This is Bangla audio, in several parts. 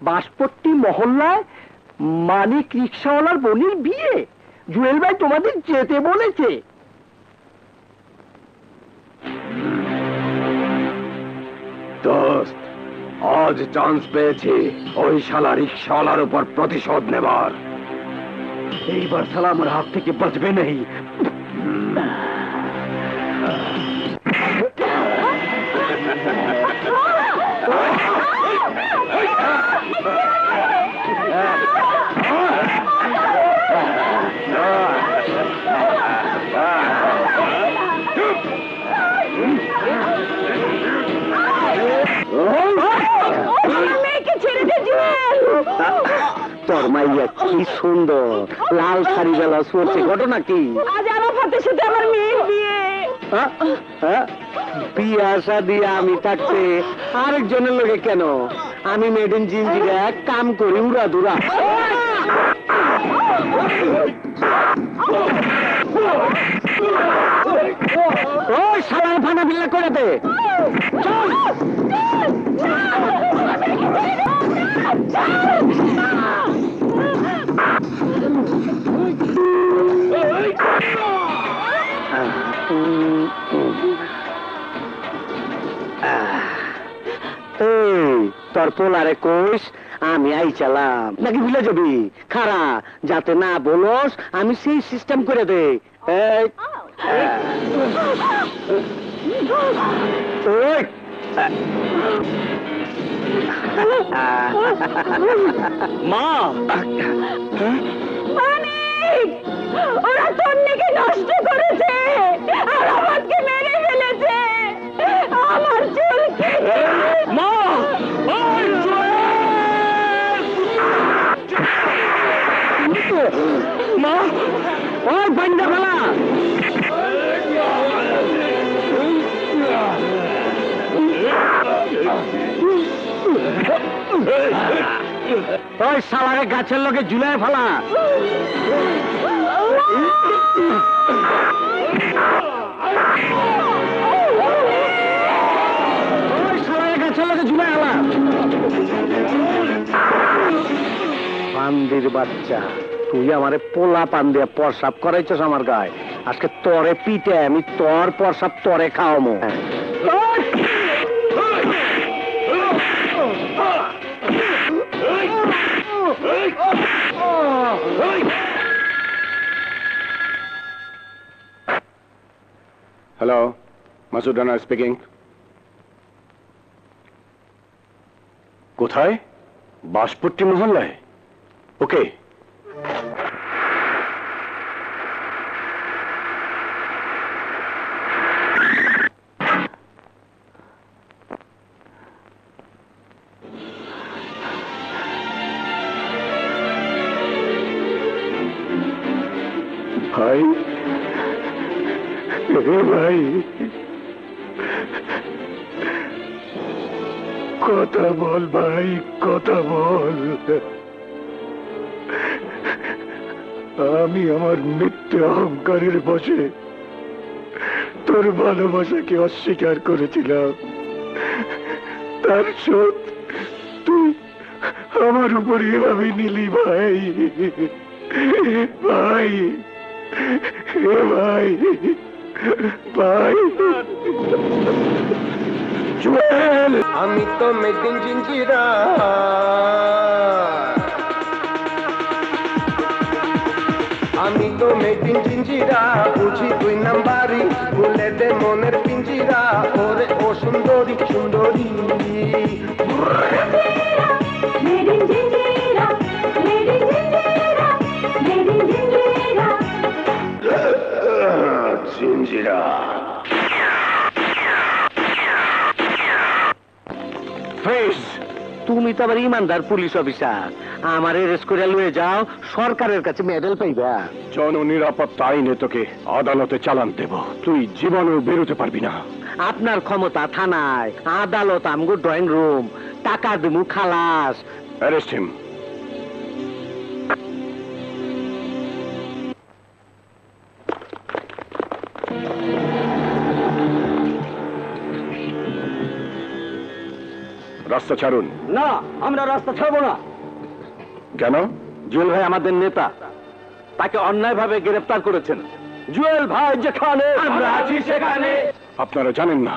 বাঁশপট্টি মহল্লায় মানিক রিক্সাওয়ালার বোনের বিয়ে। জুয়েল ভাই তোমাদের যেতে বলেছে। দোস্ত, আজ চান্স পেয়েছি ওই শালা রিক্সাওয়ালার উপর প্রতিশোধ নেবার। এইবার শালা আমার হাত থেকে বাঁচবে নেই। তোর মাইয়া কি সুন্দর, লাল শাড়ি বেলা শুয়েছে, ঘটনা কি? আজ আরাফাতের সাথে আমার মেয়ের বিয়ে। বিয়ে আসা দিয়ে আমি থাকতে আরেকজনের লোকে কেন? আমি মেড ইন জিঞ্জিরা কাম করি উড়া দুরা। ওই শালার ফানা বিল্লা করে দে। চল তোর পোলারে কোষ আমি আই চালাম নাকি ভুলে যাবি? খারা যাতে না বলস আমি সেই সিস্টেম করে দে। মা, ওরা তন্নিকে নষ্ট করেছে আর আমাকে মেরে ফেলেছে। আমার চুল কেটে মা, মা, ওই বান্দা ফেলা। ওই শালারে গাছের লোকে ঝুলায় ফেলা। ওই শালারে গাছের লোকে ঝুলায় ফেলা। পান্দির বাচ্চা, তুই আমারে পোলা পান দিয়ে প্রসাব করাইছস আমার গায়ে। আজকে তরে পিটে আমি তোর প্রসাব তরে খাওয়ামো। Hello, Masud Rana speaking. কোথায়? বাঁশপট্টি মহল্লায়। ওকে। ভাই, ভাই, কথা বল ভাই, কথা বল। আমি আমার মিথ্যে অহংকারের বশে তোর ভালোবাসাকে অস্বীকার করেছিলাম। তার শোধ তুই আমার উপর এভাবে নিলি ভাই। ভাই, ভাই, ভাই। জুয়েল, আমি তো মেড ইন জিঞ্জিরা, আমি তো মেড ইন জিঞ্জিরা, বুঝি তুই নাম্বারি, খুলে দে মনের পিঞ্জিরা, ওরে ও সুন্দরী সুন্দরী। জিঞ্জিরা। তুমি তো আবার ইমানদার পুলিশ অফিসার, আমার এরেস্ট করে লয়ে যাও, সরকারের কাছে মেডেল পাইবা। জননিরাপত্তা আইনে তোকে আদালতে চালান দেব, তুই জীবনেও বেরোতে পারবি না। আপনার ক্ষমতা থানায়, আদালত আমগো ড্রয়িং রুম, টাকা দিমু খালাস। Arrest him. রাস্তা ছাড়ুন। না, আমরা রাস্তা ছাড়বো না। কেন? জুয়েল ভাই আমাদের নেতা, তাকে অন্যায়ভাবে গ্রেফতার করেছেন। জুয়েল ভাই যেখানে আমরা আছি সেখানে। আপনারা জানেন না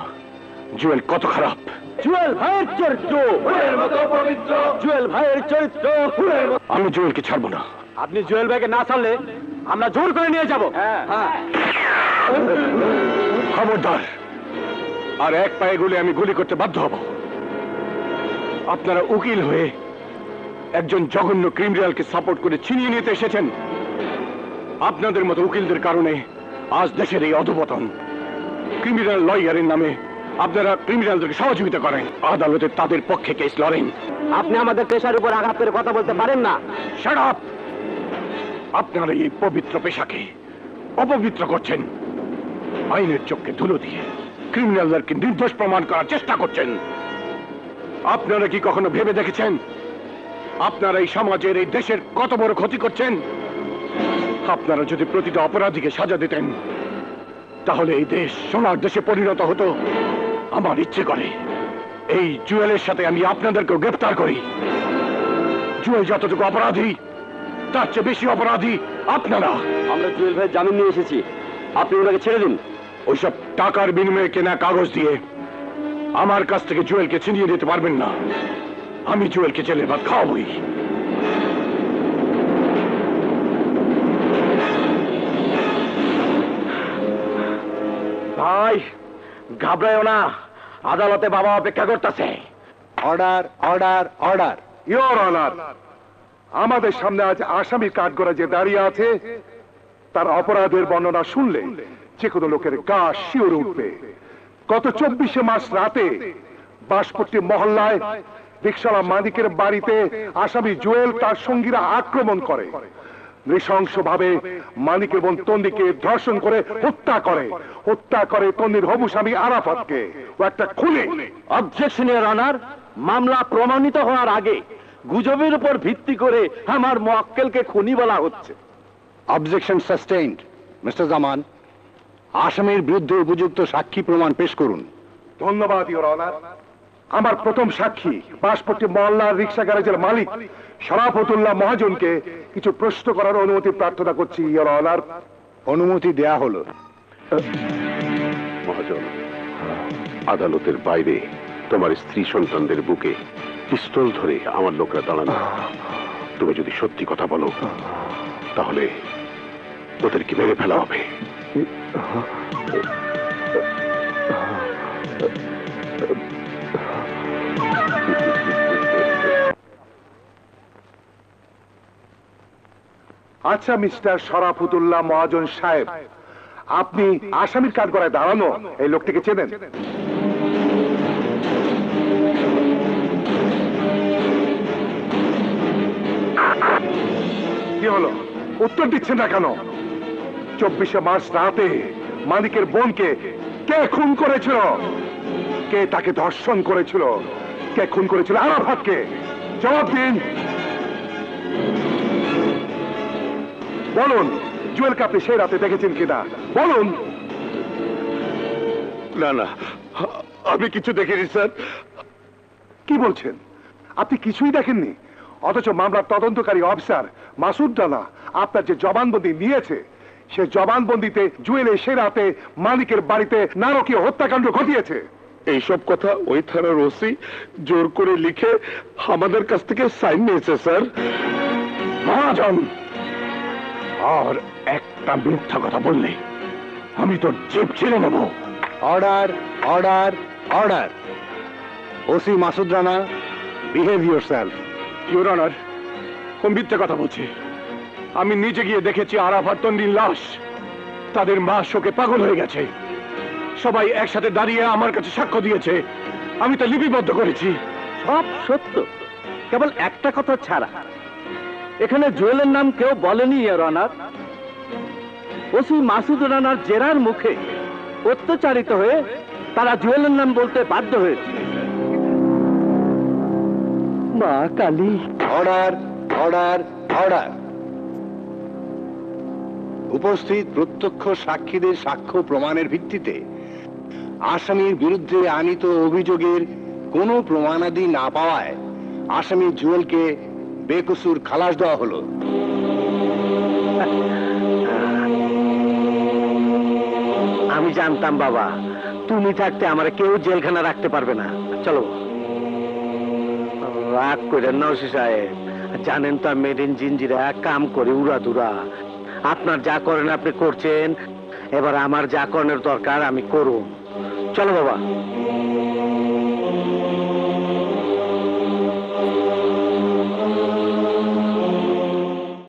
জুয়েল কত খারাপ। জুয়েল ভাইয়ের চরিত্র ফুলের মতো পবিত্র। জুয়েল ভাইয়ের চরিত্র ফুলের মতো। আমি জুয়েলকে ছাড়বো না। আপনি জুয়েল ভাইকে না ছাড়লে আমরা জোর করে নিয়ে যাব। খবরদার, আর এক পায়ে গুলি আমি গুলি করতে বাধ্য হব। আপনারা উকিল হয়ে একজন জঘন্য ক্রিমিনালকে সাপোর্ট করে ছিনিয়ে নিতে এসেছেন। আপনাদের মতো উকিলদের কারণে আজ দেশের এই অধপতন। ক্রিমিনাল লয়ারের নামে আপনারা ক্রিমিনালদেরকে সহযোগিতা করেন, আদালতে তাদের পক্ষে কেস লড়েন। আপনি আমাদের পেশার উপর আঘাত করে কথা বলতে পারেন না। Shut up! আপনারা এই পবিত্র পেশাকে অপবিত্র করছেন। আইনের চোখকে ধুলো দিয়ে ক্রিমিনালদেরকে নির্দোষ প্রমাণ করার চেষ্টা করছেন। আপনারা কি কখনো ভেবে দেখেছেন আপনারা এই সমাজের, এই দেশের কত বড় ক্ষতি করছেন? আপনারা যদি প্রতিটা অপরাধীকে সাজা দিতেন তাহলে এই দেশ সোনার দেশে পরিণত হতো। আমার ইচ্ছে করে এই জুয়েলের সাথে আমি আপনাদেরকেও গ্রেফতার করি। জুয়েল যতটুকু অপরাধী তার চেয়ে বেশি অপরাধী আপনারা। আমরা জুয়েল ভাই জামিন নিয়ে এসেছি, আপনি ওনাকে ছেড়ে দিন। ওইসব টাকার বিনিময়ে কেনা কাগজ দিয়ে আমার কাছ থেকে জুয়েলকে ছিনিয়ে নিতে পারবেন না। আমি জুয়েলকে জেলের ভাত খাওয়াবই। ভাই ঘাবড়ায়ও না, আদালতে বাবা অপেক্ষা করতেছে। Order, order, order. Your honour, আমাদের সামনে আজ আসামি কাঠগড়া যে দাঁড়িয়ে আছে তার অপরাধের বর্ণনা শুনলে যে কোনো লোকের গা শিউরে উঠবে। গত 24 মার্চ রাতে বাঁশপট্টি মহল্লায় রিকশাওয়ালা মালিকের বাড়িতে আসামি জুয়েল তার সঙ্গীরা আক্রমণ করে, নৃশংসভাবে মালিকের বোন তন্দিকে ধর্ষণ করে হত্যা করে তন্দির হবু স্বামী আরাফাতকে। ও একটা খুলে। অবজেকশনের অনার, মামলা প্রমাণিত হওয়ার আগে গুজবের উপর ভিত্তি করে আমার মোয়াক্কেলকে খুনি বলা হচ্ছে। Objection sustained. মিস্টার জামান, আসামির বিরুদ্ধে উপযুক্ত সাক্ষী প্রমাণ পেশ করুন। ধন্যবাদ ইওর অনার। আমার প্রথম সাক্ষী বাঁশপট্টি মহল্লার রিকশা গ্যারেজের মালিক শরাফতুল্লাহ মহাজনকে কিছু প্রশ্ন করার অনুমতি প্রার্থনা করছি ইওর অনার। অনুমতি দেয়া হলো। মহাজন, আদালতের বাইরে তোমার স্ত্রী সন্তানদের বুকে পিস্তল ধরে আমার লোকরা দাঁড়ানো। তুমি যদি সত্যি কথা বলো তাহলে ওদেরকে মেরে ফেলা হবে। আচ্ছা মিস্টার শরাফতুল্লাহ মহাজন সাহেব, আপনি আসামির কাঠগড়ায় দাঁড়ানো এই লোকটিকে চেনেন? কি হলো, উত্তর দিচ্ছেন না কেন? 24 মার্চ রাতে মালিকের বোনকে কে খুন করেছিল? কে তাকে ধর্ষণ করেছিল? কে খুন করেছিল আরাফাতকে? জবাব দিন, বলুন। জুয়েলকে আপনি সেই রাতে দেখেছেন কিনা বলুন। না না, আমি কিছু দেখিনি স্যার। কি বলছেন? আপনি কিছুই দেখেননি? অথচ মামলার তদন্তকারী অফিসার মাসুদ রানা আপনার যে জবানবন্দি নিয়েছে সে জবানবন্দিতে জুয়েল সে রাতে মালিকের বাড়িতে নারকীয় হত্যাকাণ্ড ঘটিয়েছে। এইসব কথা ওই থানার ওসি জোর করে লিখে আমাদের কাছ থেকে সাইন নিয়েছে স্যার। মহাজন, আর একটা মিথ্যা কথা বললে আমি তোর জিভ ছিঁড়ে নেব। Order, order, order. OC Masud Rana, behave yourself. Your honour, কোন মিথ্যা কথা বলছে? আমি নিজে গিয়ে দেখেছি আরাফাত তন্দির লাশ। তাদের মা শোকে পাগল হয়ে গেছে। সবাই একসাথে দাঁড়িয়ে আমার কাছে সাক্ষ্য দিয়েছে। আমি তা লিপিবদ্ধ করেছি। সব সত্য, কেবল একটা কথা ছাড়া। এখানে জুয়েলের নাম কেউ বলেনি ইওর অনার। ওসি মাসুদ রানার জেরার মুখে অত্যাচারিত হয়ে তারা জুয়েলের নাম বলতে বাধ্য হয়েছে। মা কালী। Order, order, order. উপস্থিত প্রত্যক্ষ সাক্ষীদের সাক্ষ্য প্রমাণের ভিত্তিতে আসামির বিরুদ্ধে আনিত অভিযোগের কোনো প্রমাণাদি না পাওয়ায় আসামি জুয়েলকে বেকসুর খালাস দেওয়া হলো। আমি জানতাম বাবা, তুমি থাকতে আমার কেউ জেলখানা রাখতে পারবে না। চলো। রাগ করেন না ওসি সাহেব, জানেন তো আমি মেড ইন জিঞ্জিরা কাম করে উড়াধুরা। আপনার যা করেন আপনি করছেন, এবার আমার যা করার দরকার আমি করুন। চলো বাবা।